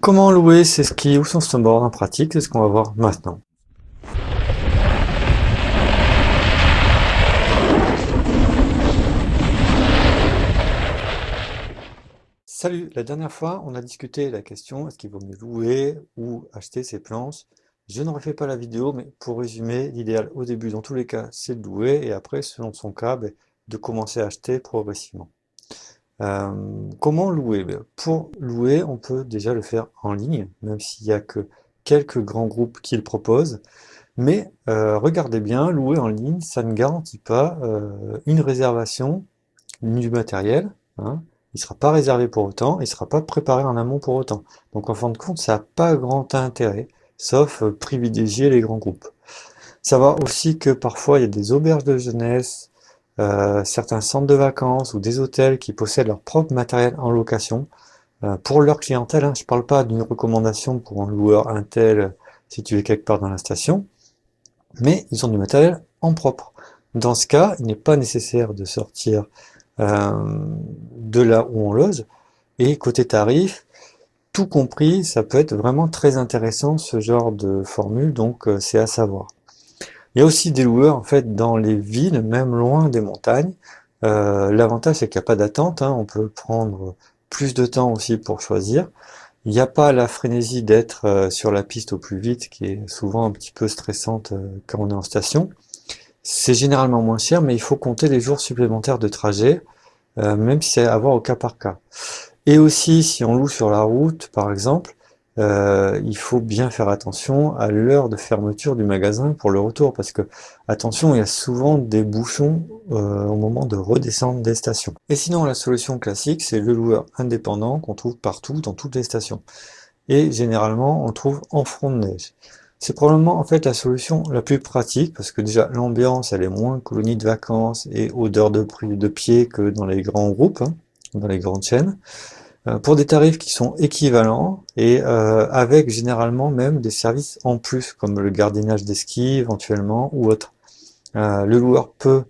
Comment louer ses skis ou son snowboard en pratique, c'est ce qu'on va voir maintenant. Salut, la dernière fois on a discuté la question est-ce qu'il vaut mieux louer ou acheter ses planches. Je ne refais pas la vidéo, mais pour résumer, l'idéal au début dans tous les cas c'est de louer et après selon son cas de commencer à acheter progressivement. Comment louer? Pour louer on peut déjà le faire en ligne, même s'il n'y a que quelques grands groupes qui le proposent. Mais regardez bien, louer en ligne, ça ne garantit pas une réservation du matériel, hein. Il ne sera pas réservé pour autant, il ne sera pas préparé en amont pour autant. Donc en fin de compte, ça n'a pas grand intérêt, sauf privilégier les grands groupes. Savoir aussi que parfois il y a des auberges de jeunesse, certains centres de vacances ou des hôtels qui possèdent leur propre matériel en location pour leur clientèle, hein. Je ne parle pas d'une recommandation pour un loueur Intel situé quelque part dans la station, mais ils ont du matériel en propre. Dans ce cas, il n'est pas nécessaire de sortir de là où on loge, et côté tarif, tout compris, ça peut être vraiment très intéressant ce genre de formule, donc c'est à savoir. Il y a aussi des loueurs en fait dans les villes, même loin des montagnes. L'avantage c'est qu'il n'y a pas d'attente, hein, on peut prendre plus de temps aussi pour choisir. Il n'y a pas la frénésie d'être sur la piste au plus vite, qui est souvent un petit peu stressante quand on est en station. C'est généralement moins cher, mais il faut compter les jours supplémentaires de trajet, même si c'est à voir au cas par cas. Et aussi, si on loue sur la route, par exemple, il faut bien faire attention à l'heure de fermeture du magasin pour le retour, parce que, attention, il y a souvent des bouchons au moment de redescendre des stations. Et sinon, la solution classique, c'est le loueur indépendant qu'on trouve partout, dans toutes les stations. Et généralement, on le trouve en front de neige. C'est probablement en fait la solution la plus pratique, parce que déjà, l'ambiance, elle est moins colonie de vacances et odeur de pied que dans les grands groupes, hein, dans les grandes chaînes, pour des tarifs qui sont équivalents et avec généralement même des services en plus, comme le gardiennage des skis éventuellement ou autre. Le loueur peut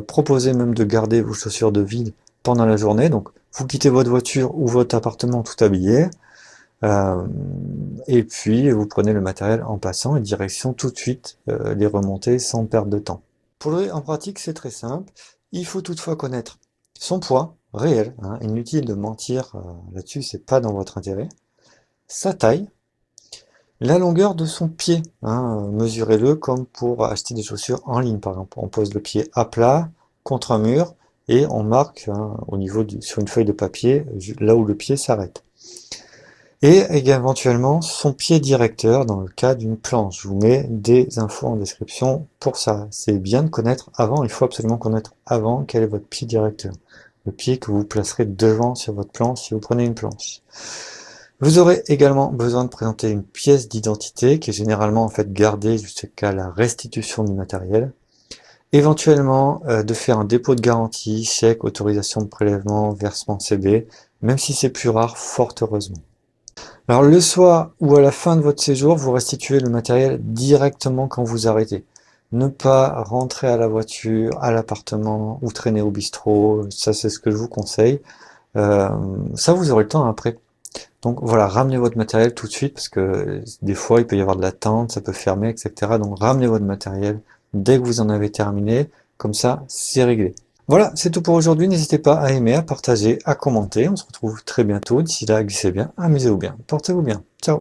proposer même de garder vos chaussures de ville pendant la journée, donc vous quittez votre voiture ou votre appartement tout habillé, et puis vous prenez le matériel en passant et direction tout de suite les remontées sans perdre de temps. Pour louer en pratique, c'est très simple. Il faut toutefois connaître son poids réel, hein, inutile de mentir là-dessus, c'est pas dans votre intérêt. Sa taille, la longueur de son pied, hein, mesurez-le comme pour acheter des chaussures en ligne par exemple. On pose le pied à plat contre un mur et on marque au niveau sur une feuille de papier là où le pied s'arrête. Et éventuellement son pied directeur dans le cas d'une planche. Je vous mets des infos en description pour ça. C'est bien de connaître avant, il faut absolument connaître avant quel est votre pied directeur. Le pied que vous placerez devant sur votre planche si vous prenez une planche. Vous aurez également besoin de présenter une pièce d'identité qui est généralement en fait gardée jusqu'à la restitution du matériel. Éventuellement de faire un dépôt de garantie, chèque, autorisation de prélèvement, versement CB, même si c'est plus rare, fort heureusement. Alors le soir ou à la fin de votre séjour, vous restituez le matériel directement quand vous arrêtez. Ne pas rentrer à la voiture, à l'appartement ou traîner au bistrot, ça c'est ce que je vous conseille. Ça vous aurez le temps après. Donc voilà, ramenez votre matériel tout de suite parce que des fois il peut y avoir de l'attente, ça peut fermer, etc. Donc ramenez votre matériel dès que vous en avez terminé, comme ça c'est réglé. Voilà, c'est tout pour aujourd'hui. N'hésitez pas à aimer, à partager, à commenter. On se retrouve très bientôt. D'ici là, glissez bien, amusez-vous bien, portez-vous bien. Ciao.